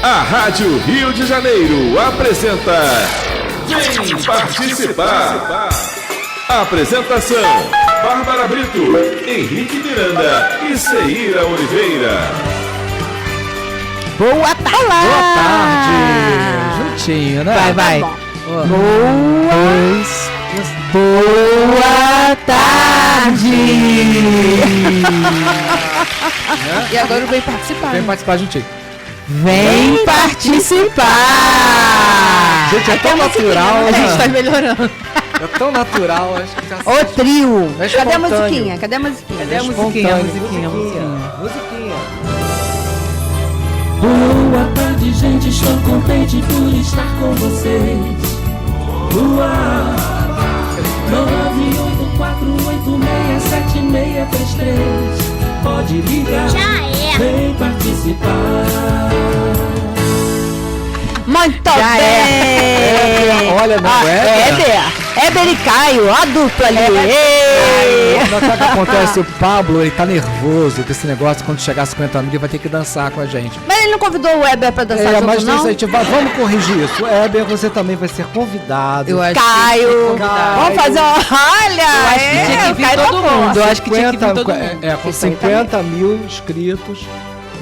A Rádio Rio de Janeiro apresenta Vem Participar. Apresentação: Bárbara Brito, Henrique Miranda e Seira Oliveira. Boa tarde! Boa tarde! Juntinho, né? Vai. Boa tarde! E agora vem participar. Vem participar juntinho. Vem participar! Gente, é tão natural. A gente tá melhorando. É tão natural, acho que já Ô trio! É Cadê a espontâneo. musiquinha? Cadê a musiquinha? Boa tarde, gente, estou contente por estar com vocês. Lua 984867633. Pode ligar, Já é. vem participar. Muito Já bem! é. Olha, não é? Éber e Caio, a dupla ali. Mas sabe o que acontece? O Pablo, ele tá nervoso desse negócio. Quando chegar a 50 mil, ele vai ter que dançar com a gente. Mas ele não convidou o Éber pra dançar junto, Mas não? isso, a gente vamos corrigir isso. Éber, você também vai ser convidado. Eu acho Caio. Vamos fazer uma... Olha! Eu acho que tinha que vir Caio todo tá mundo. Eu acho que tinha que vir todo mundo. Com 50 mil inscritos,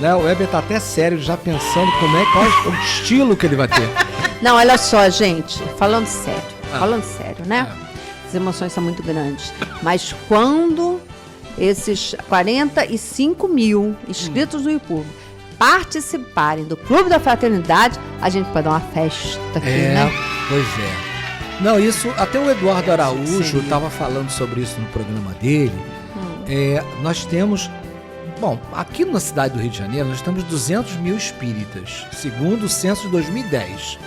né? O Éber tá até sério, já pensando qual é o estilo que ele vai ter. Não, olha só, gente. Falando sério, né? As emoções são muito grandes. Mas quando esses 45 mil inscritos no YouTube participarem do Clube da Fraternidade, a gente pode dar uma festa aqui, né? Pois é. Não, isso, até o Eduardo Araújo estava falando sobre isso no programa dele. Nós temos, aqui na cidade do Rio de Janeiro, nós temos 200 mil espíritas, segundo o censo de 2010.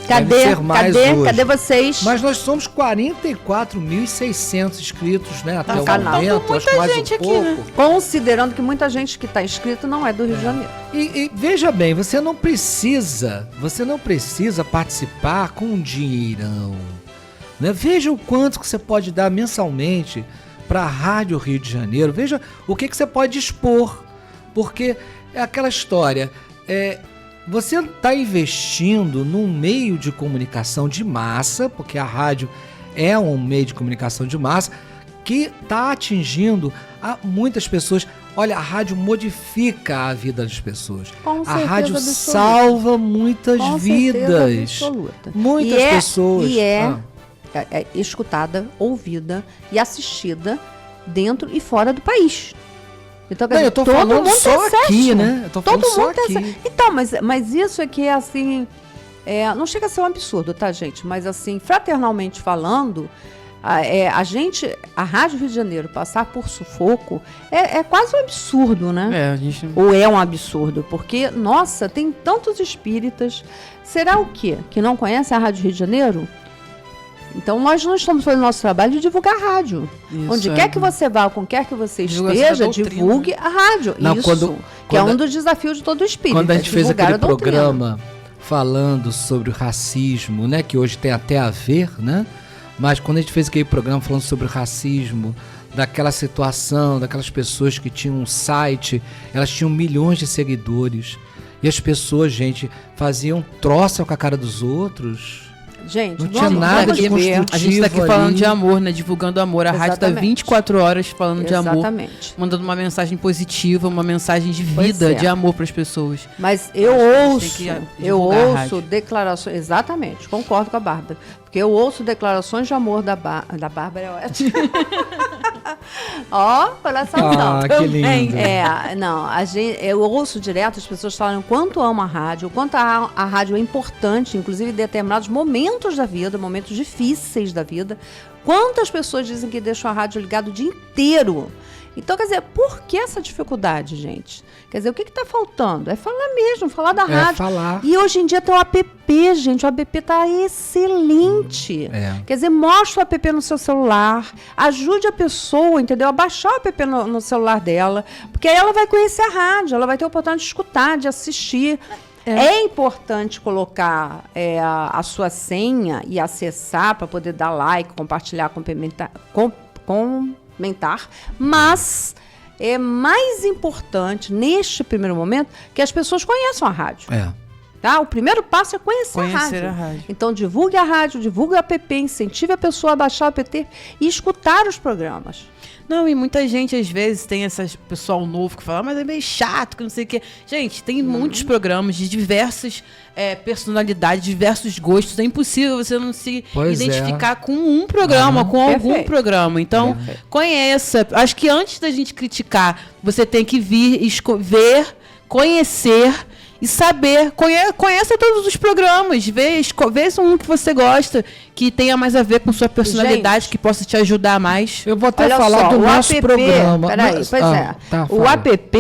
Cadê vocês? Mas nós somos 44.600 inscritos, né? Até o canal. momento, acho que mais um pouco. Né? Considerando que muita gente que está inscrito não é do Rio de Janeiro. E veja bem, você não precisa participar com um dinheirão, né? Veja o quanto que você pode dar mensalmente para a Rádio Rio de Janeiro. Veja o que você pode expor, porque é aquela história, você está investindo num meio de comunicação de massa, porque a rádio é um meio de comunicação de massa que está atingindo a muitas pessoas. Olha, a rádio modifica a vida das pessoas. A rádio salva muitas vidas. Muitas pessoas. E é escutada, ouvida e assistida dentro e fora do país. Então, eu tô falando só aqui, né? Eu tô falando só aqui. Então, mas isso é que é assim, não chega a ser um absurdo, tá, gente? Mas assim, fraternalmente falando, a Rádio Rio de Janeiro passar por sufoco é quase um absurdo, né? Ou é um absurdo, porque, nossa, tem tantos espíritas. Será o quê? Que não conhece a Rádio Rio de Janeiro? Então, nós não estamos fazendo nosso trabalho de divulgar a rádio. Onde quer que você vá, com quer que você esteja, divulgue a rádio. Que é um dos desafios de todo espírito. Quando a gente fez aquele programa falando sobre o racismo, né, que hoje tem até a ver, né? Mas quando a gente fez aquele programa falando sobre o racismo, daquela situação, daquelas pessoas que tinham um site, elas tinham milhões de seguidores. E as pessoas, gente, faziam troça com a cara dos outros. Gente, não tinha nada de construtivo. A gente tá aqui falando de amor, né? Divulgando amor. A rádio tá 24 horas falando de amor. Mandando uma mensagem positiva, uma mensagem de vida, de amor para as pessoas. Mas eu ouço declarações. Exatamente, concordo com a Bárbara. Porque eu ouço declarações de amor da Bárbara, é ótimo. Ó, coraçãozão. Que lindo. Eu ouço direto as pessoas falando quanto amam a rádio, o quanto a rádio é importante, inclusive em determinados momentos da vida, momentos difíceis da vida. Quantas pessoas dizem que deixam a rádio ligada o dia inteiro? Então, quer dizer, por que essa dificuldade, gente? Quer dizer, o que está faltando? É falar mesmo, falar da rádio. Falar. E hoje em dia tem o app, gente. O app está excelente. Quer dizer, mostra o app no seu celular, ajude a pessoa, entendeu? A baixar o app no celular dela, porque aí ela vai conhecer a rádio, ela vai ter a oportunidade de escutar, de assistir. É importante colocar a sua senha e acessar para poder dar like, compartilhar, comentar, mas é mais importante, neste primeiro momento, que as pessoas conheçam a rádio. Tá? O primeiro passo é conhecer a rádio. Então, divulgue a rádio, divulgue o app, incentive a pessoa a baixar o app e escutar os programas. Não, e muita gente, às vezes, tem esse pessoal novo que fala, mas é meio chato, que não sei o quê. Gente, tem muitos programas de diversas personalidades, diversos gostos. É impossível você não se identificar com um programa, com algum programa. Então, conheça. Acho que antes da gente criticar, você tem que vir, ver, conhecer e saber. Conheça todos os programas. Vê um que você gosta, que tenha mais a ver com sua personalidade, que possa te ajudar mais. Eu vou até falar do nosso programa. Peraí, o app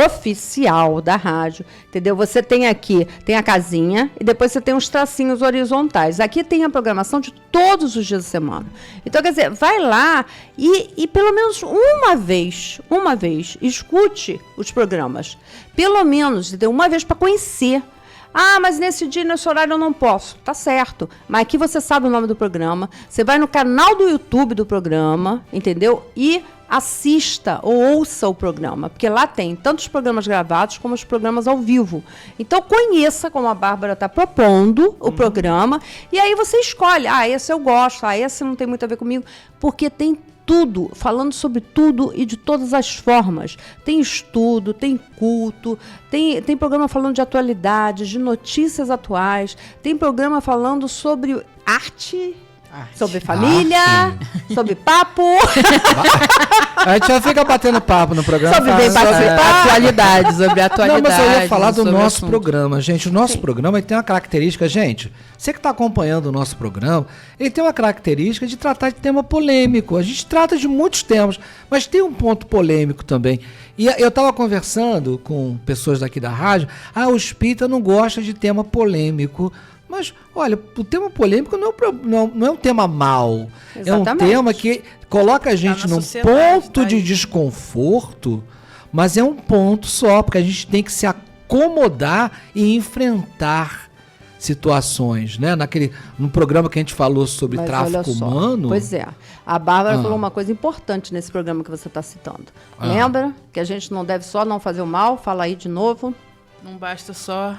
oficial da rádio, entendeu? Você tem aqui, tem a casinha e depois você tem os tracinhos horizontais. Aqui tem a programação de todos os dias da semana. Então, quer dizer, vai lá e pelo menos uma vez, escute os programas. Pelo menos, entendeu? Uma vez para conhecer. Ah, mas nesse dia, nesse horário eu não posso. Tá certo. Mas aqui você sabe o nome do programa. Você vai no canal do YouTube do programa, entendeu? E assista ou ouça o programa. Porque lá tem tanto os programas gravados como os programas ao vivo. Então, conheça, como a Bárbara está propondo, o programa. E aí você escolhe. Ah, esse eu gosto. Ah, esse não tem muito a ver comigo. Porque tem tudo, falando sobre tudo e de todas as formas. Tem estudo, tem culto, tem programa falando de atualidades, de notícias atuais, tem programa falando sobre arte, sobre família, sobre papo. A gente já fica batendo papo no programa. Sobre atualidades. Não, mas eu ia falar do nosso programa, gente. O nosso programa tem uma característica, gente. Você que está acompanhando o nosso programa, ele tem uma característica de tratar de tema polêmico. A gente trata de muitos temas, mas tem um ponto polêmico também. E eu estava conversando com pessoas daqui da rádio. O espírita não gosta de tema polêmico. Mas, olha, o tema polêmico não é um tema mau. Exatamente. É um tema que coloca a gente num ponto de desconforto, mas é um ponto só, porque a gente tem que se acomodar e enfrentar situações, né? No programa que a gente falou sobre tráfico humano. Pois é. A Bárbara falou uma coisa importante nesse programa que você está citando. Lembra que a gente não deve só não fazer o mal? Fala aí de novo. Não basta só...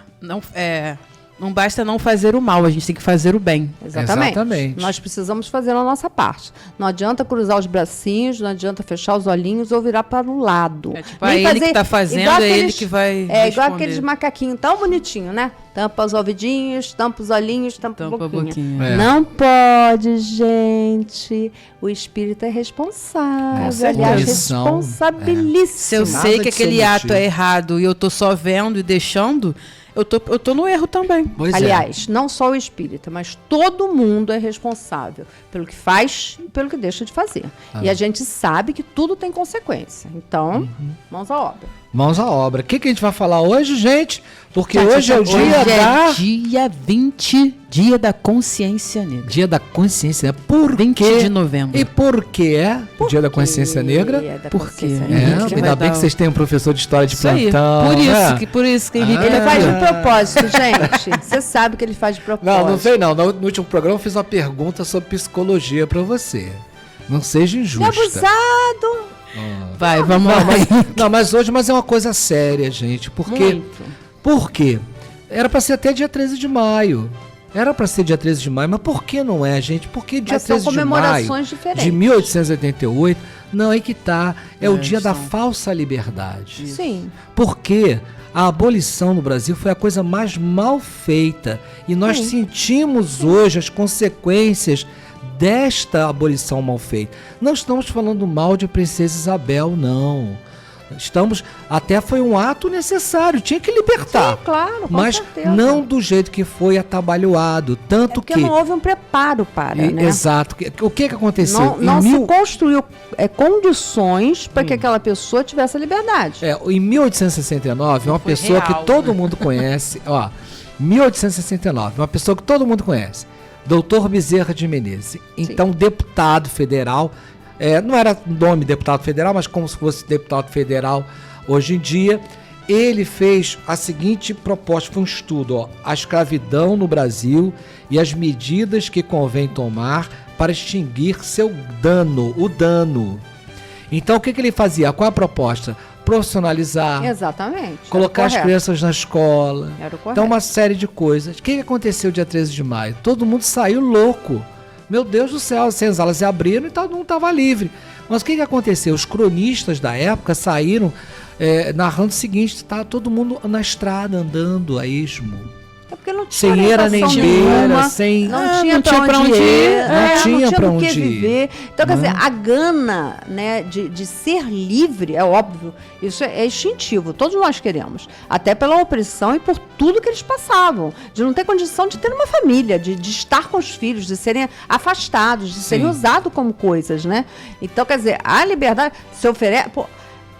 Não basta não fazer o mal, a gente tem que fazer o bem. Exatamente. Nós precisamos fazer a nossa parte. Não adianta cruzar os bracinhos, não adianta fechar os olhinhos ou virar para o lado. Ele que está fazendo, ele que vai responder. Igual aqueles macaquinhos tão bonitinhos, né? Tampa os ouvidinhos, tampa os olhinhos, tampa a boquinha. Não pode, gente. O espírito é responsável. Aliás, responsabilíssimo. Se eu sei que aquele ato é errado e eu tô só vendo e deixando... Eu tô no erro também. Aliás, não só o espírita, mas todo mundo é responsável pelo que faz e pelo que deixa de fazer. E a gente sabe que tudo tem consequência. Então, mãos à obra. Mãos à obra. O que a gente vai falar hoje, gente? Porque hoje é o dia 20, dia da consciência negra. Dia da consciência negra. Por 20 quê? de novembro. E por que é o dia da consciência negra? Por quê? Ainda bem que vocês têm um professor de história de plantão. Por isso que Henrique... Ele faz de propósito, gente. Você sabe que ele faz de propósito. Não sei não. No último programa eu fiz uma pergunta sobre psicologia pra você. Não seja injusta. Que abusado! Vai, vamos lá. Mas hoje é uma coisa séria, gente. Por quê? Era pra ser até dia 13 de maio. Mas por que não é, gente? Porque dia 13 de maio de 1888, não, aí que tá. É o dia da falsa liberdade. Sim. Porque a abolição no Brasil foi a coisa mais mal feita. E nós sentimos hoje as consequências desta abolição mal feita. Não estamos falando mal de Princesa Isabel, não. Até foi um ato necessário, tinha que libertar. Sim, claro, mas certeza. Não do jeito que foi atabalhoado. Tanto porque não houve um preparo para, né? Exato. O que aconteceu? Não se construiu condições para que aquela pessoa tivesse a liberdade. Em 1869, uma pessoa que todo mundo conhece, 1869, uma pessoa que todo mundo conhece, Dr. Bezerra de Menezes, então deputado federal, não era nome deputado federal, mas como se fosse deputado federal hoje em dia, ele fez a seguinte proposta, foi um estudo, a escravidão no Brasil e as medidas que convém tomar para extinguir o dano. Então o que ele fazia? Qual é a proposta? profissionalizar, Exatamente. colocar as crianças na escola. Era o correto. Então, uma série de coisas. O que aconteceu dia 13 de maio? Todo mundo saiu louco. Meu Deus do céu, as aulas se abriram e todo mundo estava livre. Mas o que aconteceu? Os cronistas da época saíram narrando o seguinte: está todo mundo na estrada andando a esmo. É porque não tinha Sem era nem beira, sem... Não tinha pra onde ir. Não tinha pra do que onde ir. viver. Então, quer dizer, a gana, né, de ser livre, é óbvio, isso é instintivo, todos nós queremos. Até pela opressão e por tudo que eles passavam. De não ter condição de ter uma família, de estar com os filhos, de serem afastados, de serem usados como coisas, né? Então, quer dizer, a liberdade se oferece... Pô,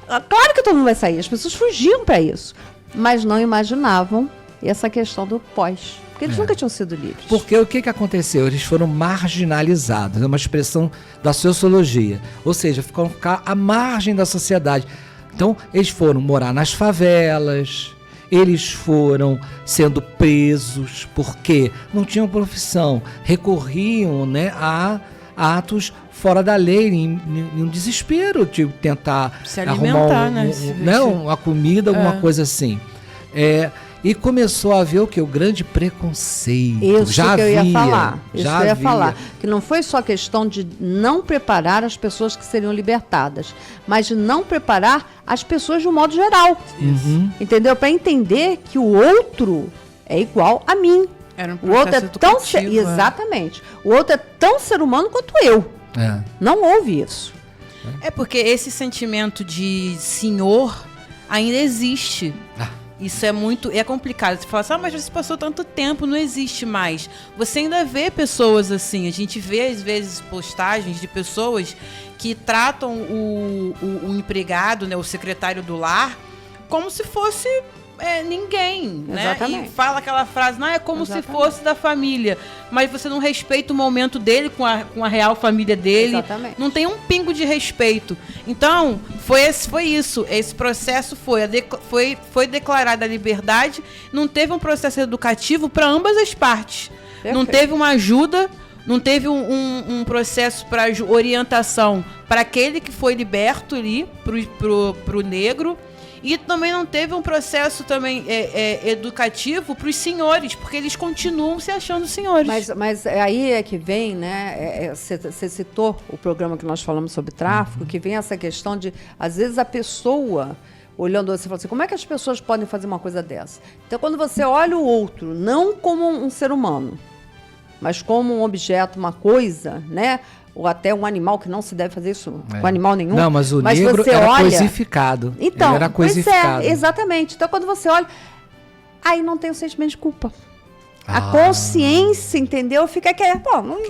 claro que todo mundo vai sair, as pessoas fugiam para isso, mas não imaginavam essa questão do pós. Porque eles nunca tinham sido livres. Porque o que aconteceu? Eles foram marginalizados. É uma expressão da sociologia. Ou seja, ficar à margem da sociedade. Então, eles foram morar nas favelas, eles foram sendo presos porque não tinham profissão. Recorriam, né, a atos fora da lei, em um desespero de tentar se alimentar, uma comida, alguma coisa assim. E começou a haver o que? O grande preconceito. Isso já que eu ia havia, falar. Isso já que eu ia havia. falar. Que não foi só questão de não preparar as pessoas que seriam libertadas, mas de não preparar as pessoas de um modo geral. Uhum. Entendeu? Para entender que o outro é igual a mim. Era um O outro é processo tão educativo, exatamente. O outro é tão ser humano quanto eu. Não houve isso. É porque esse sentimento de senhor ainda existe. Isso é complicado. Você fala assim, mas você passou tanto tempo, não existe mais. Você ainda vê pessoas assim. A gente vê, às vezes, postagens de pessoas que tratam o empregado, né, o secretário do lar, como se fosse ninguém, né? E fala aquela frase, não, é como se fosse da família. Mas você não respeita o momento dele com a real família dele. Exatamente. Não tem um pingo de respeito. Então, foi isso. Esse processo foi declarada a liberdade. Não teve um processo educativo para ambas as partes. Perfeito. Não teve uma ajuda, não teve um processo para orientação para aquele que foi liberto ali, pro negro. E também não teve um processo também educativo para os senhores, porque eles continuam se achando senhores. Mas aí é que vem, né? Você citou o programa que nós falamos sobre tráfico, que vem essa questão de, às vezes, a pessoa olhando você fala assim, como é que as pessoas podem fazer uma coisa dessa? Então, quando você olha o outro, não como um ser humano, mas como um objeto, uma coisa, né? Ou até um animal, que não se deve fazer isso com animal nenhum. Não, mas o negro era coisificado. Então, ele era coisificado. Exatamente. Então, quando você olha, aí não tem o sentimento de culpa. A consciência, entendeu? Fica que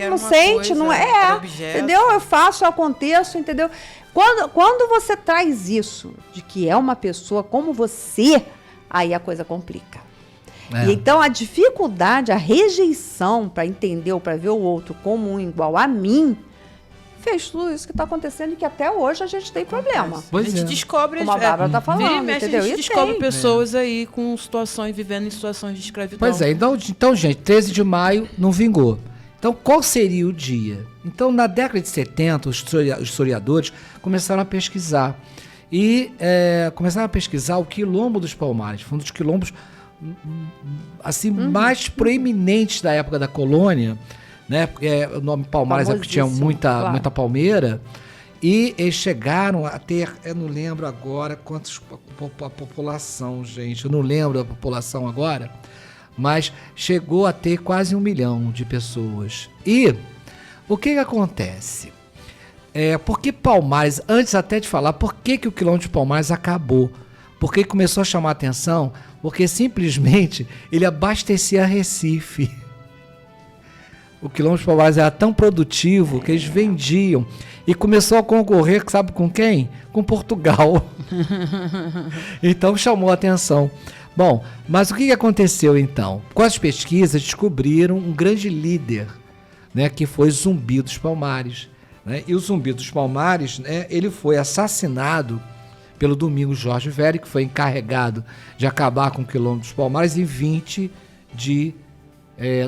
não sente, não é. Entendeu? Eu faço, eu aconteço, entendeu? Quando você traz isso, de que é uma pessoa como você, aí a coisa complica. E então a dificuldade, a rejeição para entender ou para ver o outro como um igual a mim, fez tudo isso que está acontecendo e que até hoje a gente tem problema. A gente descobre, como a Bárbara está falando, entendeu? A gente descobre pessoas aí com situações, vivendo em situações de escravidão. Pois é, então, gente, 13 de maio não vingou. Então, qual seria o dia? Então, na década de 70, os historiadores começaram a pesquisar. E começaram a pesquisar o Quilombo dos Palmares. Foi um dos quilombos assim, mais proeminentes da época da colônia, né? Porque o nome Palmares é porque tinha muita palmeira. E eles chegaram a ter, eu não lembro agora a população, gente, eu não lembro a população agora, mas chegou a ter quase 1 milhão de pessoas. E o que acontece? Porque Palmares, antes até de falar, por que o Quilombo de Palmares acabou? Porque começou a chamar a atenção, porque simplesmente ele abastecia Recife. O Quilombo de Palmares era tão produtivo que eles vendiam. E começou a concorrer, sabe com quem? Com Portugal. Então chamou a atenção. Bom, mas o que aconteceu então? Com as pesquisas descobriram um grande líder, né, que foi Zumbi dos Palmares. Né? E o Zumbi dos Palmares, né, ele foi assassinado pelo Domingos Jorge Velho, que foi encarregado de acabar com o Quilombo dos Palmares em 20 de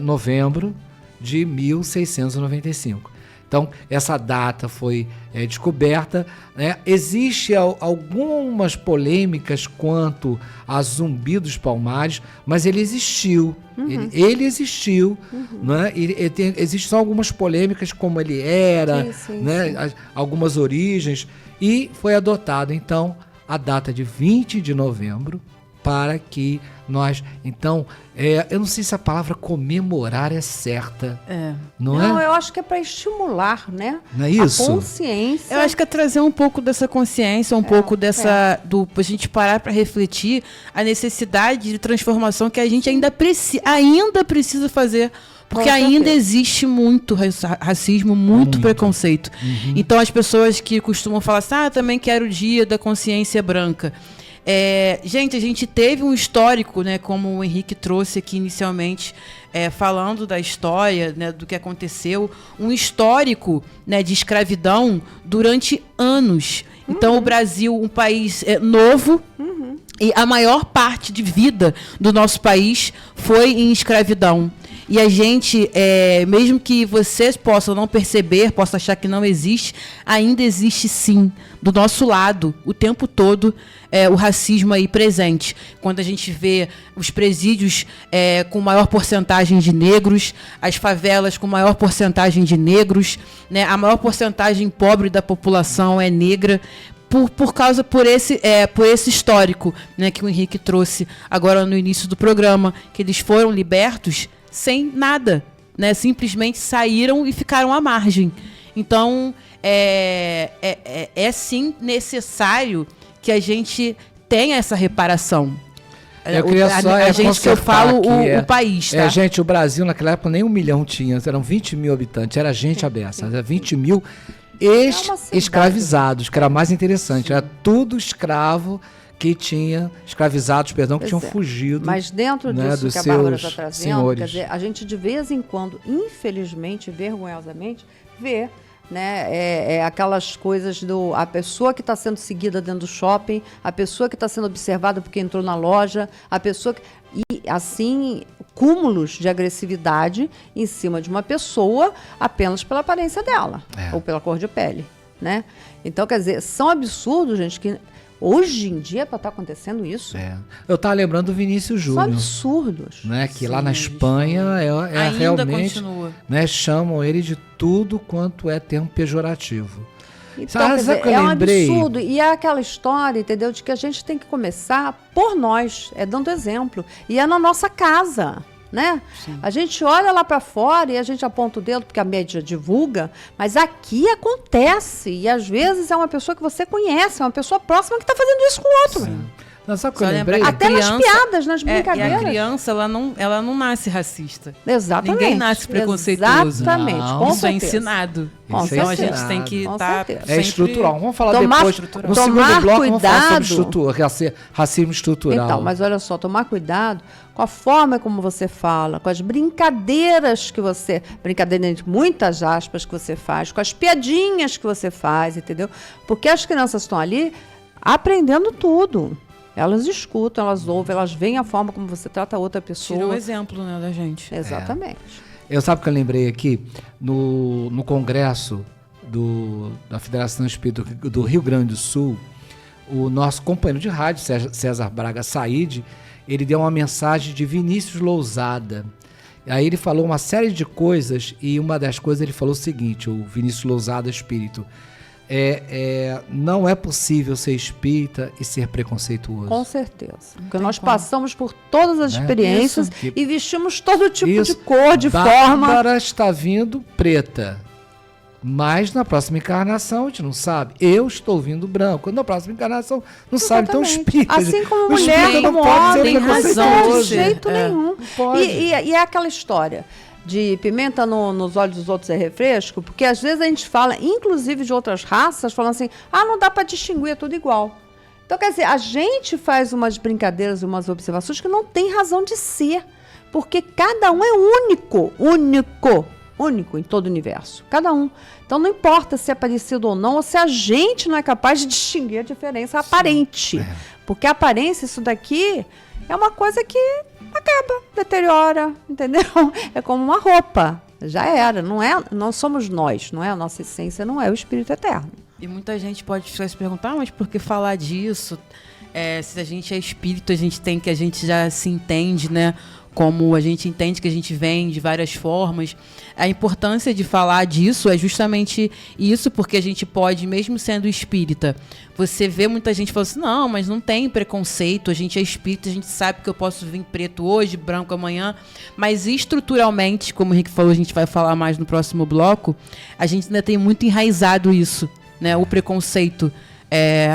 novembro de 1695. Então, essa data foi descoberta, né? Existem algumas polêmicas quanto a Zumbi dos Palmares, mas ele existiu. Ele existiu, né? Existem só algumas polêmicas, como ele era, né? Algumas origens, e foi adotado, então, a data de 20 de novembro, para que nós... Então, eu não sei se a palavra comemorar é certa. Não é? Eu acho que é para estimular, né? Não é isso? A consciência. Eu acho que é trazer um pouco dessa consciência, um pouco dessa... a gente parar para refletir a necessidade de transformação que a gente ainda precisa fazer. Porque ainda existe muito racismo, muito preconceito. Então, as pessoas que costumam falar assim, eu também quero o dia da consciência branca. Gente, a gente teve um histórico, né, como o Henrique trouxe aqui inicialmente, falando da história, né, do que aconteceu, um histórico, né, de escravidão durante anos. Então, o Brasil, um país novo, e a maior parte de vida do nosso país foi em escravidão. E a gente, mesmo que vocês possam não perceber, possam achar que não existe, ainda existe sim, do nosso lado, o tempo todo, o racismo aí presente. Quando a gente vê os presídios com maior porcentagem de negros, as favelas com maior porcentagem de negros, né, a maior porcentagem pobre da população é negra, por esse histórico, né, que o Henrique trouxe agora no início do programa, que eles foram libertos sem nada, né? Simplesmente saíram e ficaram à margem. Então, sim necessário que a gente tenha essa reparação. Eu queria só eu falo o país, tá? Gente, o Brasil naquela época nem 1 milhão tinha, eram 20 mil habitantes, era gente abessa, era 20 mil escravizados, que era mais interessante, era tudo escravo que tinha escravizados, que tinham fugido. Mas dentro disso que a Bárbara está trazendo, quer dizer, a gente de vez em quando, infelizmente, vergonhosamente, vê, né, aquelas coisas a pessoa que está sendo seguida dentro do shopping, a pessoa que está sendo observada porque entrou na loja, e assim, cúmulos de agressividade em cima de uma pessoa apenas pela aparência dela, ou pela cor de pele, né? Então, quer dizer, são absurdos, gente, que hoje em dia para estar acontecendo isso. Eu estava lembrando do Vinícius Júnior. São absurdos. Né, que lá na Espanha ainda realmente... continua. Né, chamam ele de tudo quanto é termo pejorativo. Então, quer dizer, um absurdo. E é aquela história, entendeu? De que a gente tem que começar por nós, dando exemplo. E é na nossa casa. Né? A gente olha lá para fora e a gente aponta o dedo porque a mídia divulga, mas aqui acontece e às vezes é uma pessoa que você conhece, é uma pessoa próxima que está fazendo isso com o outro. Não, sabe o que eu lembrei? Até nas piadas, nas brincadeiras. E a criança, ela não nasce racista. Exatamente. Ninguém nasce preconceituoso. Exatamente. Não. Isso é ensinado. Então a gente tem que estar sempre... estrutural. Vamos falar depois. No segundo bloco, vamos falar sobre racismo estrutural. Então, mas olha só, tomar cuidado com a forma como você fala, com as brincadeiras que você... Brincadeira entre muitas aspas que você faz, com as piadinhas que você faz, entendeu? Porque as crianças estão ali aprendendo tudo. Elas escutam, elas ouvem, elas veem a forma como você trata a outra pessoa. Tira um exemplo, né, da gente. Exatamente. Eu sabe o que eu lembrei aqui? No congresso da Federação Espírita do Rio Grande do Sul, o nosso companheiro de rádio, César Braga Said, ele deu uma mensagem de Vinícius Lousada. Aí ele falou uma série de coisas e uma das coisas ele falou o seguinte, o Vinícius Lousada Espírito, não é possível ser espírita e ser preconceituoso. Com certeza. Porque nós passamos por todas as experiências e vestimos todo tipo de cor, de forma. Bárbara está vindo preta. Mas na próxima encarnação a gente não sabe. Eu estou vindo branco. Na próxima encarnação não sabe. Então espírita. Assim como mulher, como homem, tem razão. De jeito nenhum. E é aquela história de pimenta nos olhos dos outros é refresco, porque às vezes a gente fala, inclusive de outras raças, falando assim, não dá para distinguir, é tudo igual. Então, quer dizer, a gente faz umas brincadeiras, umas observações que não tem razão de ser, porque cada um é único em todo o universo, cada um. Então, não importa se é parecido ou não, ou se a gente não é capaz de distinguir a diferença aparente, porque a aparência, isso daqui, é uma coisa que acaba, deteriora, entendeu? É como uma roupa. Já era. Não somos nós, não é? A nossa essência não é o Espírito Eterno. E muita gente pode se perguntar, mas por que falar disso? Se a gente é espírito, a gente já se entende, né? Como a gente entende que a gente vem de várias formas. A importância de falar disso é justamente isso, porque a gente pode, mesmo sendo espírita, você vê muita gente falando assim, não, mas não tem preconceito, a gente é espírita, a gente sabe que eu posso vir preto hoje, branco amanhã, mas estruturalmente, como o Henrique falou, a gente vai falar mais no próximo bloco, a gente ainda tem muito enraizado isso, né? O preconceito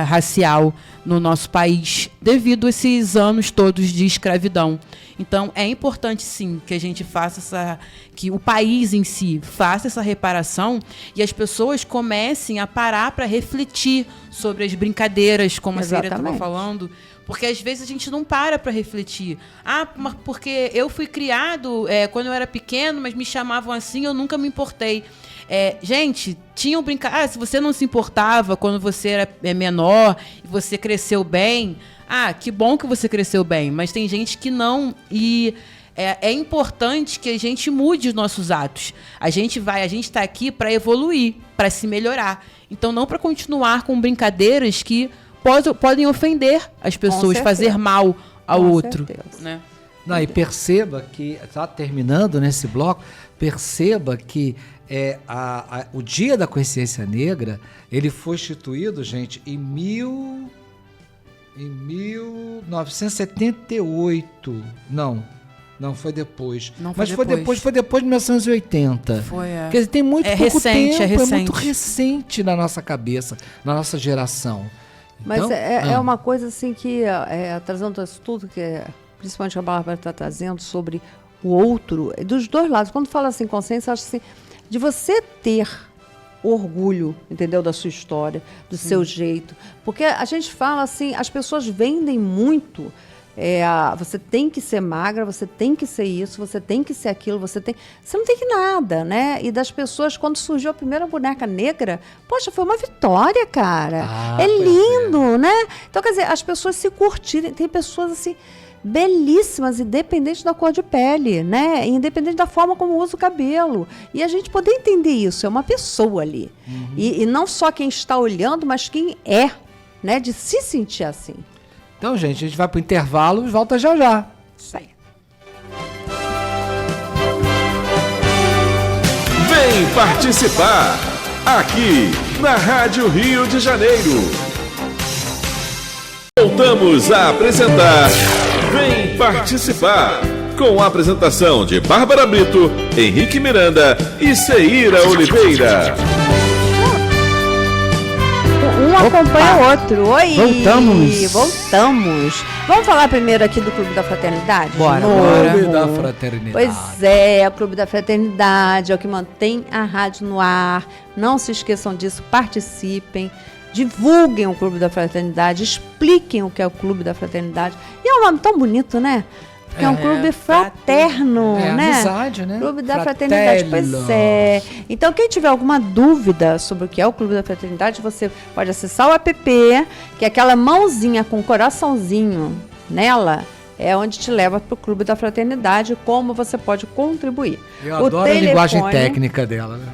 racial no nosso país, devido a esses anos todos de escravidão. Então, é importante, sim, que a gente faça que o país em si faça essa reparação e as pessoas comecem a parar para refletir sobre as brincadeiras, como a Cira estava falando, porque às vezes a gente não para refletir. Mas porque eu fui criado quando eu era pequeno, mas me chamavam assim, eu nunca me importei. Gente, tinham brincado. Se você não se importava quando você era menor e você cresceu bem, que bom que você cresceu bem, mas tem gente que não. E é importante que a gente mude os nossos atos. A gente está aqui para evoluir, para se melhorar. Então, não para continuar com brincadeiras que podem ofender as pessoas, fazer mal ao outro. Né? Não, e perceba que, tá terminando nesse bloco, perceba que o Dia da Consciência Negra, ele foi instituído, gente, em 1978. Não, foi depois. Mas foi depois de 1980. Quer dizer, tem muito pouco recente, tempo, recente. É muito recente na nossa cabeça, na nossa geração. Mas então, é uma coisa assim que, trazendo isso tudo, que principalmente a Bárbara está trazendo sobre o outro, dos dois lados. Quando fala assim, consciência, acho assim, de você ter orgulho, entendeu, da sua história, do seu jeito. Porque a gente fala assim, as pessoas vendem muito, você tem que ser magra, você tem que ser isso, você tem que ser aquilo, você não tem que nada, né? E das pessoas, quando surgiu a primeira boneca negra, poxa, foi uma vitória, cara. É lindo, né? Então, quer dizer, as pessoas se curtirem, tem pessoas assim, belíssimas, independente da cor de pele, né? Independente da forma como usa o cabelo. E a gente poder entender isso, é uma pessoa ali. E não só quem está olhando, mas quem é, né? De se sentir assim. Então, gente, a gente vai pro intervalo e volta já já. Isso aí. Vem participar aqui na Rádio Rio de Janeiro. Voltamos a apresentar Vem Participar, com a apresentação de Bárbara Brito, Henrique Miranda e Ceira Oliveira. Um acompanha o outro. Oi! Voltamos! Vamos falar primeiro aqui do Clube da Fraternidade? Bora. Clube da Fraternidade. Pois é, o Clube da Fraternidade é o que mantém a rádio no ar. Não se esqueçam disso, participem. Divulguem o Clube da Fraternidade, expliquem o que é o Clube da Fraternidade. E é um nome tão bonito, né? Porque é um clube fraterno, né? Amizade, né? Clube da Fraternidade, pois é. Então, quem tiver alguma dúvida sobre o que é o Clube da Fraternidade, você pode acessar o app, que é aquela mãozinha com um coraçãozinho nela, é onde te leva para o Clube da Fraternidade, como você pode contribuir. Eu adoro a linguagem técnica dela, né?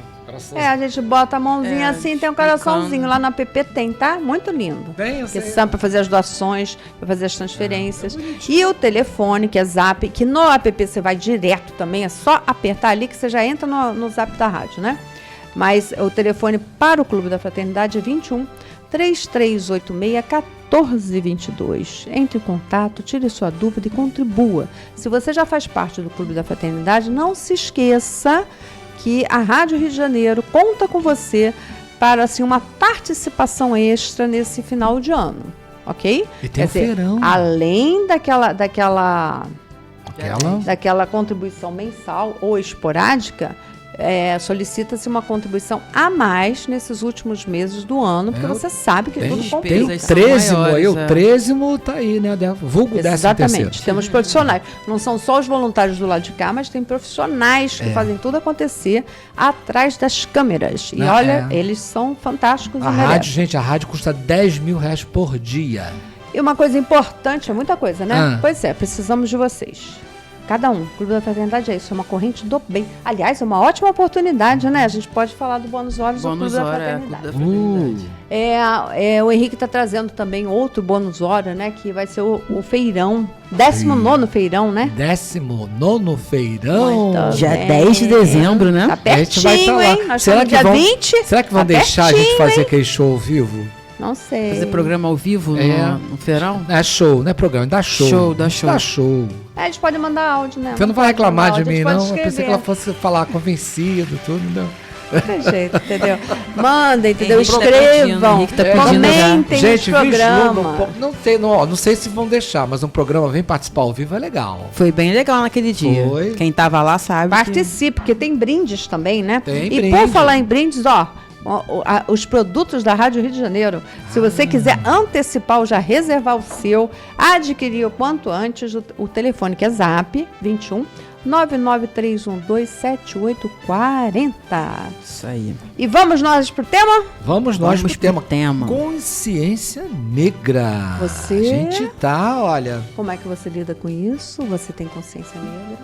A gente bota a mãozinha assim, tem um coraçãozinho lá no app, tem, tá? Muito lindo. Que são para fazer as doações, para fazer as transferências. E o telefone, que é Zap, que no app você vai direto também, é só apertar ali que você já entra no Zap da rádio, né? Mas o telefone para o Clube da Fraternidade é 21 3386 1422. Entre em contato, tire sua dúvida e contribua. Se você já faz parte do Clube da Fraternidade, não se esqueça que a Rádio Rio de Janeiro conta com você para assim, uma participação extra nesse final de ano, ok? E tem feirão. Além daquela contribuição mensal ou esporádica, solicita-se uma contribuição a mais nesses últimos meses do ano, porque você sabe que tudo complica. Tem o trêsimo aí, o trêsimo tá aí, né? Vulgo 13º. Exatamente, temos profissionais. Não são só os voluntários do lado de cá, mas tem profissionais que fazem tudo acontecer atrás das câmeras. E olha, eles são fantásticos. A rádio custa R$10 mil por dia. E uma coisa importante, é muita coisa, né? Pois é, precisamos de vocês. Cada um. O Clube da Fraternidade é isso, é uma corrente do bem. Aliás, é uma ótima oportunidade, né? A gente pode falar do Bônus Horas do Clube da Fraternidade. O Henrique está trazendo também outro Bônus Hora, né? Que vai ser o feirão. 19º feirão, né? 19º feirão. Dia 10 de dezembro, né? Tá A gente vai pertinho, estar lá. hein? Nós Será estamos que dia vão, 20. será que vão Tá deixar a gente pertinho, fazer hein? aquele show ao vivo? Não sei. Fazer programa ao vivo no feirão? É show, não é programa, dá show. Dá show. Dá show. A gente pode mandar áudio, né? Você não vai reclamar Mandar de áudio, mim, a gente não? pode Eu pensei que escrever. ela fosse falar convencido, tudo, não. Não tem jeito, entendeu? Manda, entendeu? Henrique tá Escrevam, pedindo, Henrique tá pedindo comentem Gente, nos programas. não sei se vão deixar, mas um programa Vem Participar ao Vivo é legal. Foi bem legal naquele dia. Foi. Quem tava lá sabe. Participe, porque tem brindes também, né? Tem e brinde. por falar em brindes, os produtos da Rádio Rio de Janeiro, se você quiser antecipar ou já reservar o seu, adquirir o quanto antes, o telefone que é Zap 21 993127840. Isso aí. E vamos nós pro tema? Vamos nós Vamos pro pro tema. Consciência Negra. Você- A gente tá, olha... Como é que você lida com isso? Você tem consciência negra?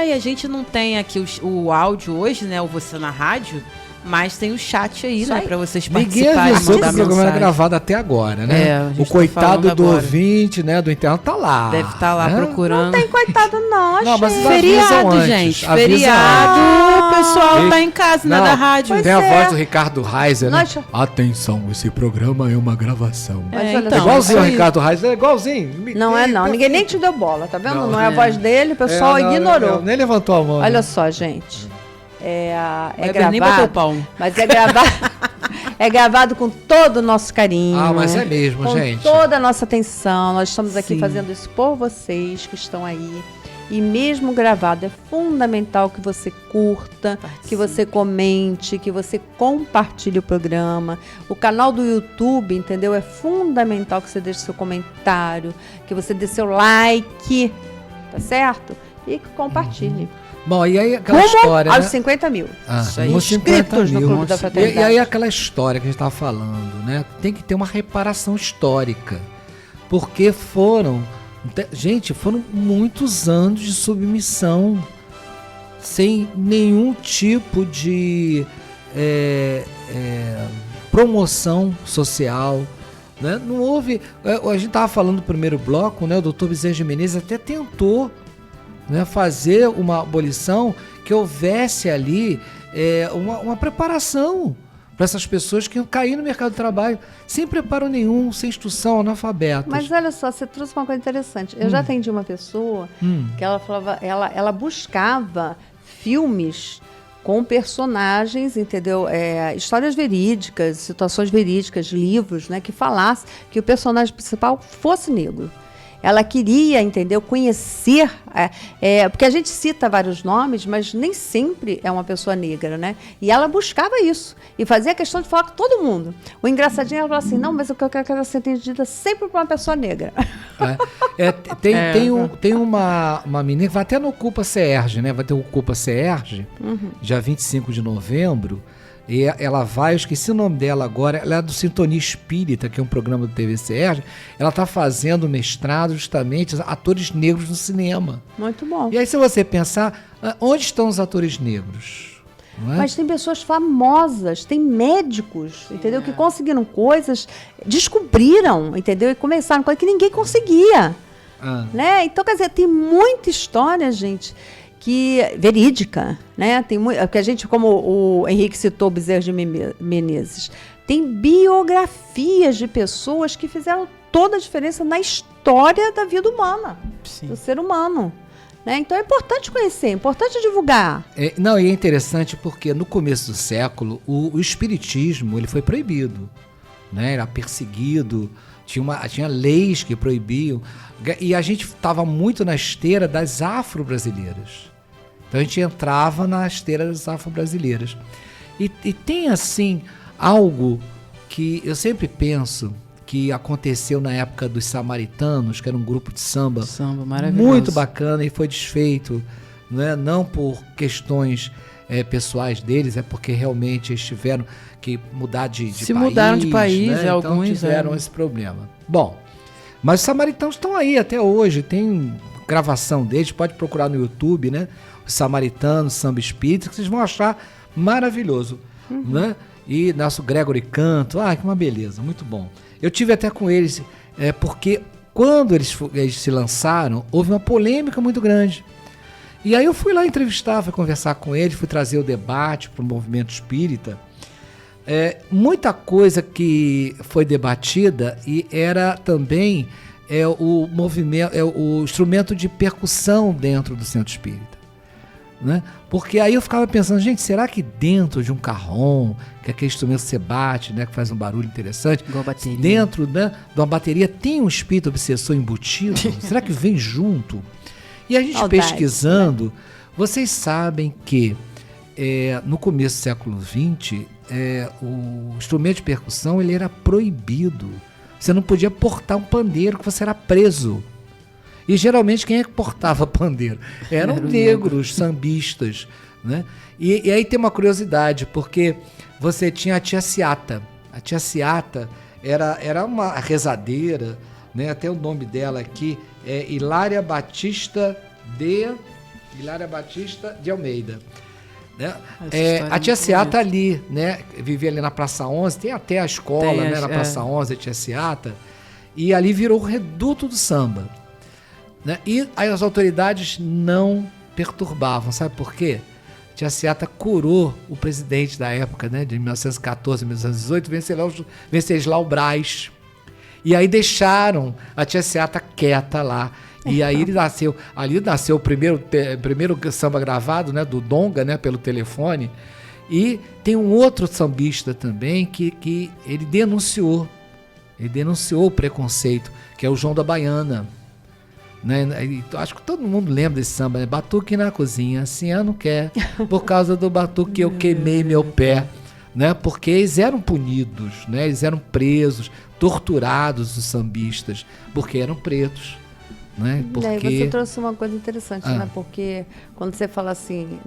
E a gente não tem aqui o áudio hoje, né? O Você na Rádio, mas tem o chat aí, Isso né? aí. Pra vocês Ninguém participarem, avisou que mandar o programa era mensagem. gravado até agora, né? É, a gente O tá coitado falando do agora. ouvinte, né? Do interno tá lá. Deve estar lá né? procurando. Tem coitado não, Não, mas gente. avisam Feriado, antes, gente. avisam Feriado. antes. O pessoal E- tá em casa, né? Não, Da rádio. Pois Tem a é. voz do Ricardo Reiser, né? Nós- Atenção, esse programa é uma gravação. Mas É, olha então, só. Igualzinho isso o aí. Ricardo Reiser, é igualzinho. Não é não, ninguém nem te deu bola, tá vendo? Não, é a é. voz dele, o pessoal ignorou. Nem levantou a mão. Olha né? só, gente. É Nem bateu o gravado, pau. mas é gravado, é gravado com todo o nosso carinho. Ah, mas é mesmo, com gente. toda a nossa atenção. Nós estamos aqui Sim. fazendo isso por vocês que estão aí. E mesmo gravado, é fundamental que você curta, que você comente, que você compartilhe o programa. O canal do YouTube, entendeu? É fundamental que você deixe seu comentário, que você dê seu like, tá certo? E que compartilhe. Bom, e aí aquela Rumo história, aos né? 50 mil. Isso aí. Inscritos no Clube da E Fraternidade. aí aquela história que a gente estava falando, né? Tem que ter uma reparação histórica. Porque foram muitos anos de submissão sem nenhum tipo de promoção social. Né? Não houve... A gente estava falando no primeiro bloco, né? O doutor Bezerra de Menezes até tentou, né, fazer uma abolição que houvesse ali uma preparação para essas pessoas que iam cair no mercado de trabalho sem preparo nenhum, sem instrução, analfabetas. Mas olha só, você trouxe uma coisa interessante. Eu já atendi uma pessoa que ela falava, ela buscava filmes com personagens, entendeu? Histórias verídicas, situações verídicas, livros, né, que falasse que o personagem principal fosse negro. Ela queria, entendeu, conhecer, porque a gente cita vários nomes, mas nem sempre é uma pessoa negra, né? E ela buscava isso, e fazia questão de falar com todo mundo. O engraçadinho, ela falou assim, não, mas eu quero que ela seja atendida sempre por uma pessoa negra. Tem uma menina que vai até no Ocupa CERJ, né? Vai ter o Ocupa CERJ, dia 25 de novembro. E ela vai, eu esqueci o nome dela agora, ela é do Sintonia Espírita, que é um programa do TV CERJ. Ela está fazendo mestrado justamente atores negros no cinema. Muito bom. E aí, se você pensar, onde estão os atores negros? Não é? Mas tem pessoas famosas, tem médicos, entendeu? Que conseguiram coisas, descobriram, entendeu? E começaram coisas que ninguém conseguia. Né? Então, quer dizer, tem muita história, gente, verídica, né? Tem muito, porque a gente, como o Henrique citou, o Bezerra de Menezes, tem biografias de pessoas que fizeram toda a diferença na história da vida humana, do ser humano. Né? Então é importante conhecer, é importante divulgar. E é interessante porque no começo do século o espiritismo ele foi proibido, né? Era perseguido, tinha leis que proibiam, e a gente estava muito na esteira das afro-brasileiras. Então a gente entrava na esteira das afro-brasileiras. E tem assim algo que eu sempre penso que aconteceu na época dos Samaritanos, que era um grupo de samba maravilhoso, muito bacana, e foi desfeito, né? Não por questões pessoais deles, é porque realmente eles tiveram que mudar de país. Se mudaram de país, né? Então alguns tiveram esse problema. Bom, mas os samaritanos estão aí até hoje, tem gravação deles, pode procurar no YouTube, né? Os Samaritanos, Samba Espírita, que vocês vão achar maravilhoso, né? E nosso Gregory Canto, que uma beleza, muito bom. Eu tive até com eles, porque quando eles se lançaram, houve uma polêmica muito grande. E aí eu fui lá entrevistar, fui conversar com eles, fui trazer o debate para o movimento espírita. Muita coisa que foi debatida e era também o movimento, o instrumento de percussão dentro do centro espírita, né? Porque aí eu ficava pensando, gente, será que dentro de um carrom, que é aquele instrumento que você bate, né, que faz um barulho interessante, igual bateria, dentro, né, de uma bateria tem um espírito obsessor embutido? Será que vem junto? E a gente pesquisando, né? Vocês sabem que no começo do século XX, o instrumento de percussão ele era proibido. Você não podia portar um pandeiro, que você era preso. E geralmente quem é que portava pandeiro? Eram negros, sambistas, né? E aí tem uma curiosidade, porque você tinha a tia Ciata. A tia Ciata era uma rezadeira, né? Até o nome dela aqui é Hilária Batista de Almeida. Né? A tia Ciata ali, né? Vivia ali na Praça 11, tem até a escola, né? Na Praça 11, a tia Ciata, e ali virou o reduto do samba, né? E aí as autoridades não perturbavam, sabe por quê? A tia Ciata curou o presidente da época, né? De 1914, 1918, Venceslau Braz, e aí deixaram a tia Ciata quieta lá. E aí ali nasceu o primeiro samba gravado, né, do Donga, né, pelo telefone. E tem um outro sambista também que ele denunciou o preconceito, que é o João da Baiana, né? Acho que todo mundo lembra desse samba, né? Batuque na cozinha, assim não quer, por causa do batuque eu queimei meu pé, né? Porque eles eram punidos, né? Eles eram presos, torturados, os sambistas, porque eram pretos. Né? Porque... E aí você trouxe uma coisa interessante, né? Porque quando você fala assim,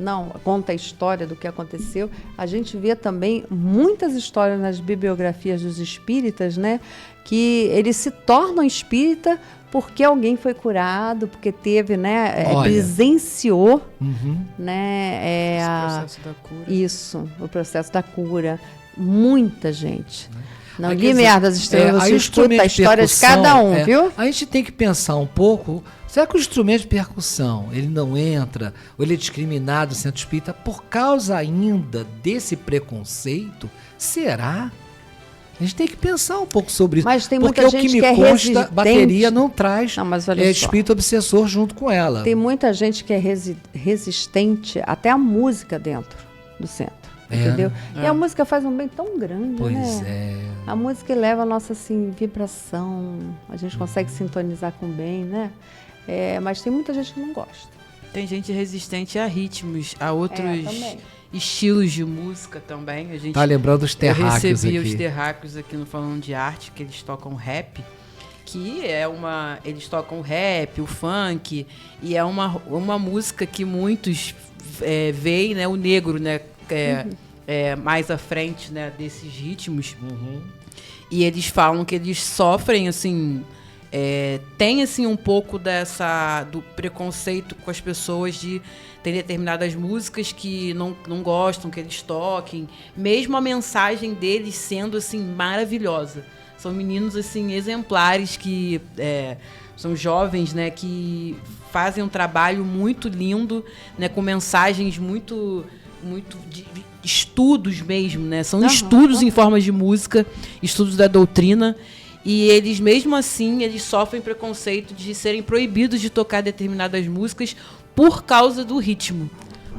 conta a história do que aconteceu, a gente vê também muitas histórias nas bibliografias dos espíritas, né? Que eles se tornam espírita porque alguém foi curado, porque teve, né? Presenciou, né? Esse processo da cura. Isso, o processo da cura. Muita gente. Não, Guilherme das Estrelas, você escuta a história de cada um, viu? A gente tem que pensar um pouco, será que o instrumento de percussão, ele não entra, ou ele é discriminado no centro espírita por causa ainda desse preconceito? Será? A gente tem que pensar um pouco sobre isso. Mas tem porque muita gente que é resistente. Bateria não traz espírito obsessor junto com ela. Tem muita gente que é resistente até a música dentro do centro. Entendeu? E a música faz um bem tão grande, né? A música eleva a nossa, assim, vibração, a gente consegue sintonizar com o bem, né? Mas tem muita gente que não gosta. Tem gente resistente a ritmos, a outros estilos de música também. A gente, tá lembrando os terráqueos aqui. Eu recebi os terráqueos aqui no Falando de Arte, que eles tocam rap, que eles tocam o rap, o funk, e é uma música que muitos veem, né? O negro, né? Mais à frente, né, desses ritmos. E eles falam que eles sofrem, assim, tem assim um pouco do preconceito com as pessoas de ter determinadas músicas que não gostam que eles toquem, mesmo a mensagem deles sendo assim maravilhosa. São meninos assim exemplares que são jovens, né, que fazem um trabalho muito lindo, né, com mensagens muito de estudos mesmo, né? São estudos em forma de música, estudos da doutrina, e eles, mesmo assim, eles sofrem preconceito de serem proibidos de tocar determinadas músicas por causa do ritmo.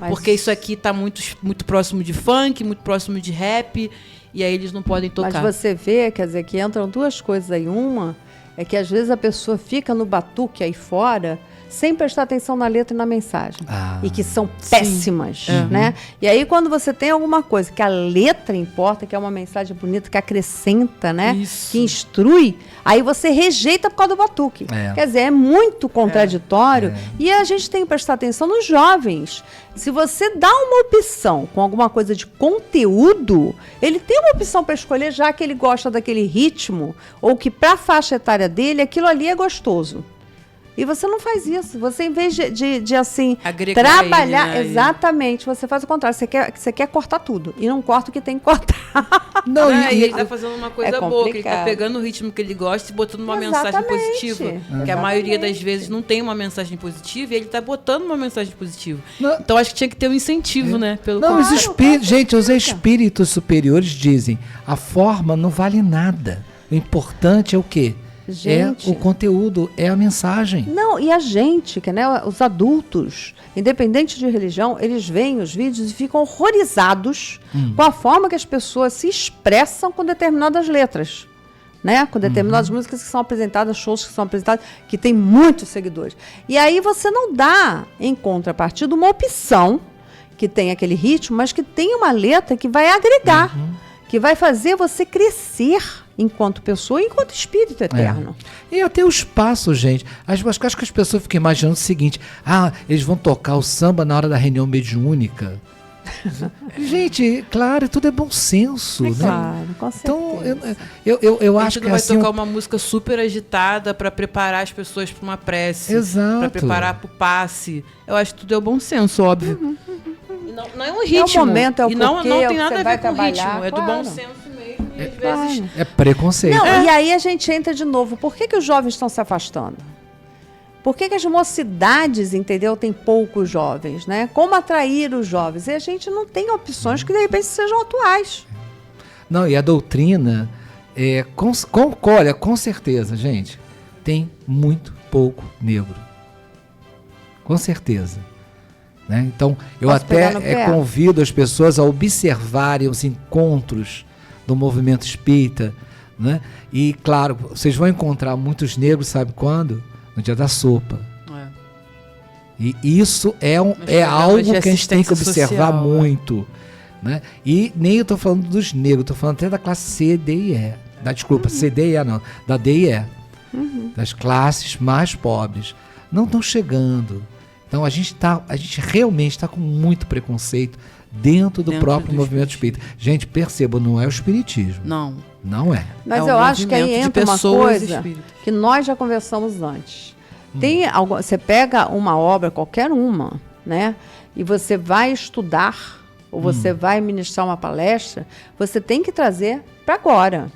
Porque isso aqui está muito próximo de funk, muito próximo de rap, e aí eles não podem tocar. Mas você vê, quer dizer, que entram duas coisas aí. Uma é que às vezes a pessoa fica no batuque aí fora sem prestar atenção na letra e na mensagem. E que são péssimas, né? E aí, quando você tem alguma coisa que a letra importa, que é uma mensagem bonita, que acrescenta, né? Isso. Que instrui, aí você rejeita por causa do batuque. Quer dizer, é muito contraditório. E a gente tem que prestar atenção nos jovens. Se você dá uma opção com alguma coisa de conteúdo, ele tem uma opção para escolher, já que ele gosta daquele ritmo, ou que para a faixa etária dele, aquilo ali é gostoso. E você não faz isso. Você, em vez de assim, Agregar trabalhar, ele, né? exatamente, você faz o contrário. Você quer cortar tudo. E não corta o que tem que cortar. Não, E ele tá fazendo uma coisa boa, que ele tá complicado. pegando o ritmo que ele gosta e botando uma mensagem Exatamente. positiva. Que a maioria das vezes não tem uma mensagem positiva e ele tá botando uma mensagem positiva. Não. Então acho que tinha que ter um incentivo, né? Pelo Não, os contrário. espíritos, gente, os espíritos superiores dizem, a forma não vale nada. O importante é o quê? Gente. É o conteúdo, é a mensagem. Não, e a gente, que, né, os adultos, independente de religião, eles veem os vídeos e ficam horrorizados com a forma que as pessoas se expressam com determinadas letras. Né? Com determinadas músicas que são apresentadas, shows que são apresentados, que tem muitos seguidores. E aí você não dá, em contrapartida, uma opção que tem aquele ritmo, mas que tem uma letra que vai agregar, que vai fazer você crescer enquanto pessoa e enquanto espírito eterno. E até os passos, gente. Acho que as pessoas ficam imaginando o seguinte: eles vão tocar o samba na hora da reunião mediúnica. Gente, claro, tudo é bom senso, né? Claro, com certeza. Então, eu A acho gente que não vai assim, tocar uma música super agitada pra preparar as pessoas pra uma prece. Exato. Pra preparar pro passe. Eu acho que tudo é o bom senso, óbvio. E não é um ritmo. momento, é o e não porquê, não é o tem que nada você a vai ver com o trabalhar, ritmo. É do claro. bom senso mesmo. E às vezes... é preconceito. Não, e aí a gente entra de novo. Por que os jovens estão se afastando? Por que as mocidades, entendeu, tem poucos jovens, né? Como atrair os jovens? E a gente não tem opções que, de repente, sejam atuais. Não, e a doutrina, olha, com certeza, gente, tem muito pouco negro. Com certeza. Né? Então, eu Posso pegar no até pé? convido as pessoas a observarem os encontros do movimento espírita. Né? E, claro, vocês vão encontrar muitos negros, sabe quando? No dia da sopa. E isso é algo que a gente tem que observar social, muito. Né? E nem eu estou falando dos negros, estou falando até da classe C, D e E. Desculpa, C, D e E não, da D e E. Das classes mais pobres. Não estão chegando. Então a gente realmente está com muito preconceito dentro do próprio movimento espírita. Gente, perceba, não é o espiritismo. Não é. Mas É eu um acho que aí movimento de entra uma pessoas coisa espíritas. que nós já conversamos antes. Você pega uma obra, qualquer uma, né? E você vai estudar, ou você vai ministrar uma palestra, você tem que trazer para agora.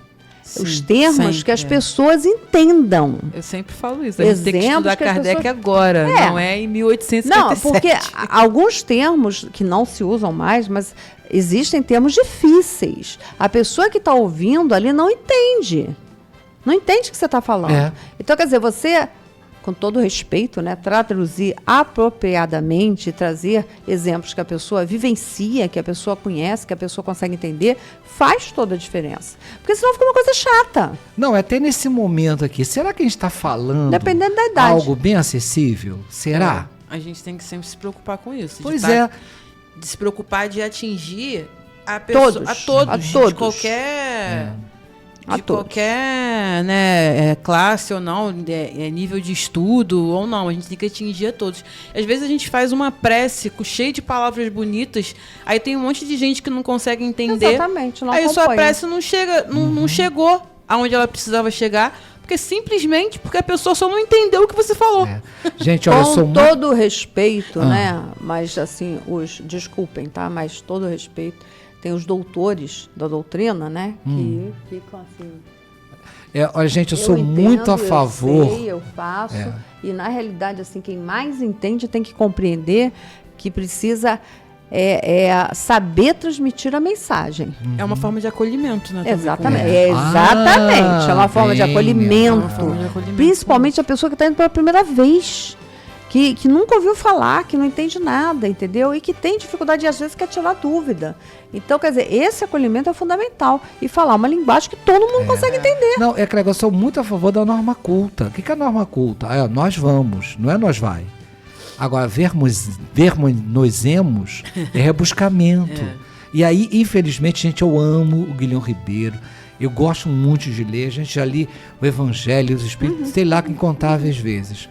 Os termos sempre, que as pessoas entendam. Eu sempre falo isso. A gente tem que Exemplos estudar que as Kardec pessoas- agora, É. não é em 1857. Não, porque alguns termos que não se usam mais, mas existem termos difíceis. A pessoa que está ouvindo ali não entende. Não entende o que você está falando. É. Então, quer dizer, você, com todo respeito, né, traduzir apropriadamente, trazer exemplos que a pessoa vivencia, que a pessoa conhece, que a pessoa consegue entender, faz toda a diferença. Porque senão fica uma coisa chata. Não, até nesse momento aqui, será que a gente está falando Dependendo da idade. algo bem acessível? Será? A gente tem que sempre se preocupar com isso. Pois de é. De se preocupar de atingir a pessoa, Todos. a todos. A De todos. qualquer... A De todos. qualquer classe ou não, nível de estudo ou não, a gente tem que atingir a todos. Às vezes a gente faz uma prece cheia de palavras bonitas, aí tem um monte de gente que não consegue entender. Exatamente, não aí a sua acompanha. prece não chega, não chegou aonde ela precisava chegar, porque a pessoa só não entendeu o que você falou. É. Gente, olha, eu sou Com muito... todo respeito, né? Mas assim, desculpem, tá? Mas todo respeito. Tem os doutores da doutrina, né? Que ficam assim. Olha, gente, eu sou entendo, muito a favor. Eu sei, eu faço. E na realidade, assim, quem mais entende tem que compreender que precisa saber transmitir a mensagem. É uma forma de acolhimento, né? também, Exatamente. com- Exatamente. É uma forma de bem, acolhimento. É uma forma de acolhimento. Principalmente a pessoa que está indo pela primeira vez. Que nunca ouviu falar, que não entende nada, entendeu? E que tem dificuldade, às vezes, quer tirar dúvida. Então, quer dizer, esse acolhimento é fundamental. E falar uma linguagem que todo mundo consegue entender. Não, é que eu sou muito a favor da norma culta. O que é a norma culta? Nós vamos, não é nós vai. Agora, vermos é rebuscamento. E aí, infelizmente, gente, eu amo o Guilherme Ribeiro. Eu gosto muito de ler. A gente já li o Evangelho, os Espíritos, sei lá, incontáveis vezes.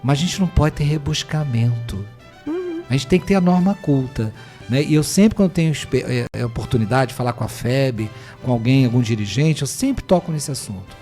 Mas a gente não pode ter rebuscamento. A gente tem que ter a norma culta. Né? E eu sempre, quando tenho oportunidade de falar com a FEB, com alguém, algum dirigente, eu sempre toco nesse assunto.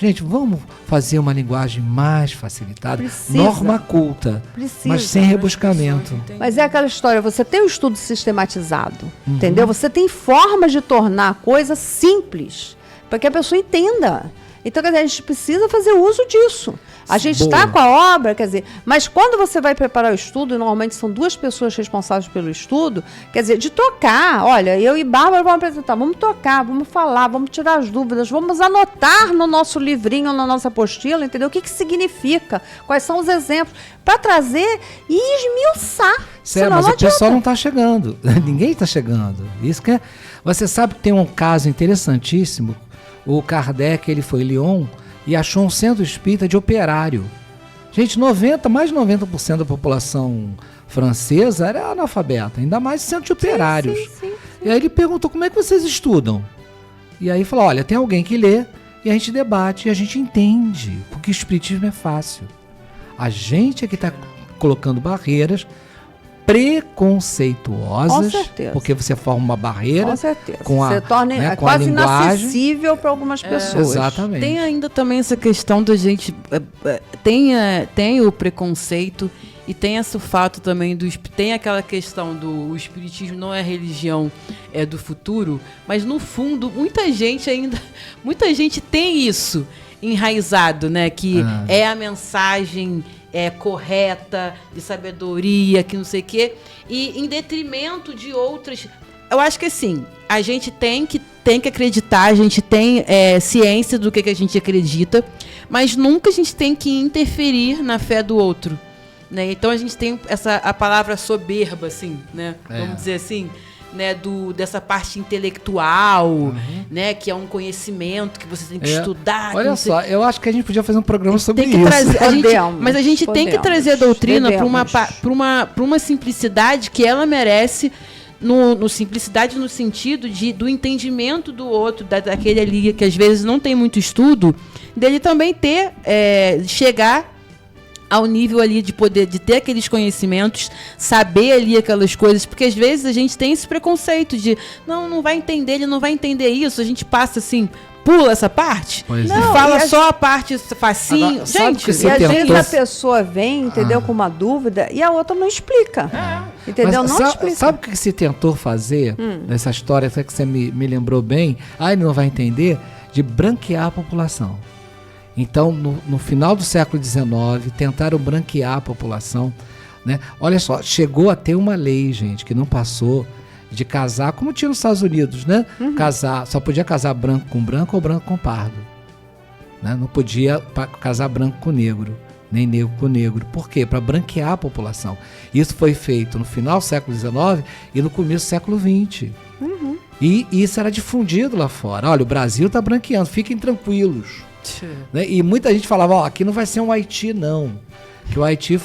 Gente, vamos fazer uma linguagem mais facilitada, Precisa. norma culta, Precisa. mas sem rebuscamento. Mas é aquela história, você tem o estudo sistematizado, entendeu? Você tem formas de tornar a coisa simples, para que a pessoa entenda. Então, quer dizer, a gente precisa fazer uso disso. A gente está com a obra, quer dizer, mas quando você vai preparar o estudo, e normalmente são 2 pessoas responsáveis pelo estudo, quer dizer, de tocar, olha, eu e Bárbara vamos apresentar, vamos tocar, vamos falar, vamos tirar as dúvidas, vamos anotar no nosso livrinho, na nossa apostila, entendeu? O que significa, quais são os exemplos, para trazer e esmiuçar. Sério, mas o pessoal não está chegando, ninguém está chegando. Isso que é... Você sabe que tem um caso interessantíssimo, o Kardec, ele foi em Lyon, e achou um centro espírita de operário. Gente, mais de 90% da população francesa era analfabeta, ainda mais centro de operários. Sim. E aí ele perguntou, como é que vocês estudam? E aí falou, olha, tem alguém que lê, e a gente debate, e a gente entende, porque o espiritismo é fácil. A gente é que está colocando barreiras preconceituosas, Com certeza. porque você forma uma barreira. Com certeza. Com a, você torna né, com quase a linguagem. inacessível para algumas pessoas. Exatamente. Tem ainda também essa questão da gente... Tem o preconceito e tem esse fato também tem aquela questão do espiritismo não é religião, é do futuro, mas no fundo muita gente tem isso enraizado, né? Que é a mensagem correta, de sabedoria, que não sei o quê, e em detrimento de outras. Eu acho que assim, a gente tem que acreditar, a gente tem ciência do que a gente acredita, mas nunca a gente tem que interferir na fé do outro, né? Então a gente tem a palavra soberba, assim, né? Vamos dizer assim, né? Dessa parte intelectual, né? Que é um conhecimento que você tem que estudar. Olha só, eu acho que a gente podia fazer um programa sobre tem que isso. Mas a gente tem que trazer a doutrina para uma simplicidade que ela merece, no simplicidade no sentido do entendimento do outro, daquele ali que às vezes não tem muito estudo, dele também chegar ao nível ali de poder, de ter aqueles conhecimentos, saber ali aquelas coisas, porque às vezes a gente tem esse preconceito de não vai entender, ele não vai entender isso, a gente passa assim, pula essa parte e fala só a parte facinho. Agora, gente, E às vezes a pessoa vem, entendeu, com uma dúvida e a outra não explica. Entendeu? Mas não explica. Sabe o que se tentou fazer nessa história, até que você me lembrou bem? Ele não vai entender, de branquear a população. Então, no final do século XIX, tentaram branquear a população, né? Olha só, chegou a ter uma lei, gente, que não passou, de casar, como tinha nos Estados Unidos, né? Só podia casar branco com branco ou branco com pardo, né? Não podia casar branco com negro, nem negro com negro. Por quê? Para branquear a população. Isso foi feito no final do século XIX e no começo do século XX. E isso era difundido lá fora. Olha, o Brasil está branqueando, fiquem tranquilos. Né? E muita gente falava, aqui não vai ser um Haiti, não. Que o Haiti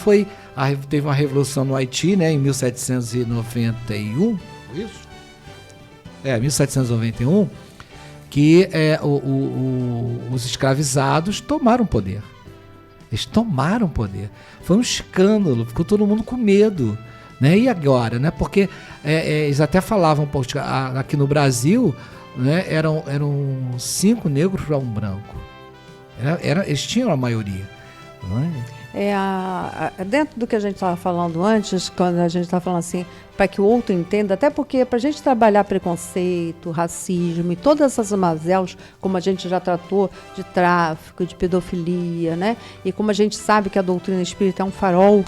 teve uma revolução no Haiti, né, em 1791. Isso? 1791, que os escravizados tomaram poder. Eles tomaram poder. Foi um escândalo, ficou todo mundo com medo. Né? E agora, né? Porque eles até falavam, aqui no Brasil, né, eram 5 negros para um branco. Eles tinham a maioria. Não é? Dentro do que a gente estava falando antes, quando a gente estava falando assim, para que o outro entenda, até porque para a gente trabalhar preconceito, racismo e todas essas mazelas, como a gente já tratou de tráfico, de pedofilia, né? E como a gente sabe que a doutrina espírita é um farol,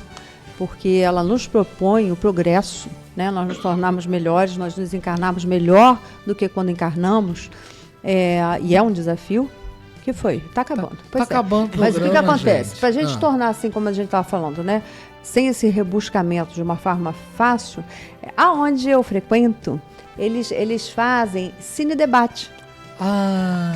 porque ela nos propõe o progresso, né? Nós nos tornarmos melhores, nós nos encarnarmos melhor do que quando encarnamos, e é um desafio. Que foi? Está acabando. Está acabando. Mas o que acontece? Para a gente tornar assim, como a gente estava falando, né? Sem esse rebuscamento de uma forma fácil, aonde eu frequento, eles fazem cine-debate.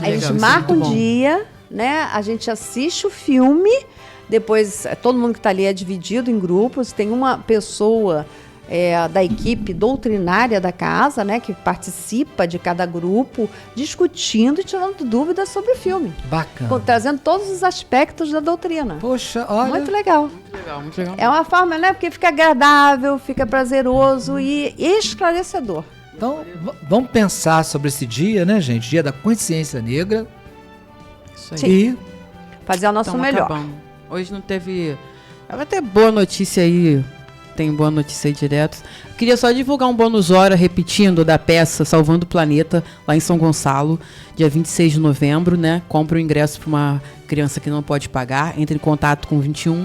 Eles marcam um dia, né? A gente assiste o filme, depois todo mundo que está ali é dividido em grupos, tem uma pessoa da equipe doutrinária da casa, né, que participa de cada grupo, discutindo e tirando dúvidas sobre o filme. Bacana. Trazendo todos os aspectos da doutrina. Poxa, olha. Muito legal. Muito legal, muito legal. É uma forma, né, porque fica agradável, fica prazeroso e esclarecedor. Então, vamos pensar sobre esse dia, né, gente? Dia da Consciência Negra. Isso aí. E Fazer o nosso Então, melhor. acabamos. Hoje não teve... Vai ter boa notícia aí. Tem boa notícia aí direto. Queria só divulgar um bônus hora, repetindo, da peça Salvando o Planeta, lá em São Gonçalo, dia 26 de novembro, né? Compre o ingresso para uma criança que não pode pagar. Entre em contato com 21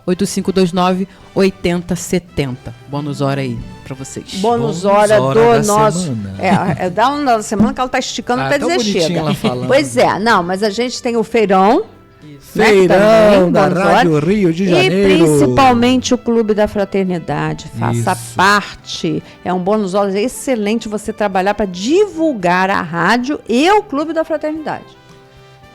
98529 8070. Bônus hora aí para vocês. Bônus hora hora do da nosso. semana. É da uma da semana que ela tá esticando até tão dizer bonitinha chega. ela falando. Pois é, não, mas a gente tem o feirão. né, que Feirão também, da bônus Rádio hora. Rio de E Janeiro. principalmente o Clube da Fraternidade. Faça Isso. parte. É um bônus hora excelente você trabalhar para divulgar a rádio e o Clube da Fraternidade.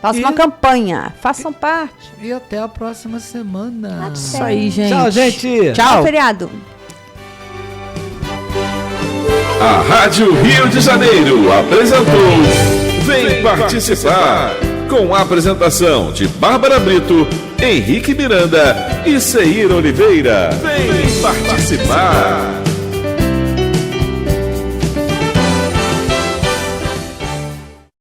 Faça E- uma campanha. Façam parte. E até a próxima semana. Isso aí, gente. Tchau, gente. Bom Tchau. feriado. A Rádio Rio de Janeiro apresentou Vem Participar, com a apresentação de Bárbara Brito, Henrique Miranda e Seira Oliveira. Vem participar!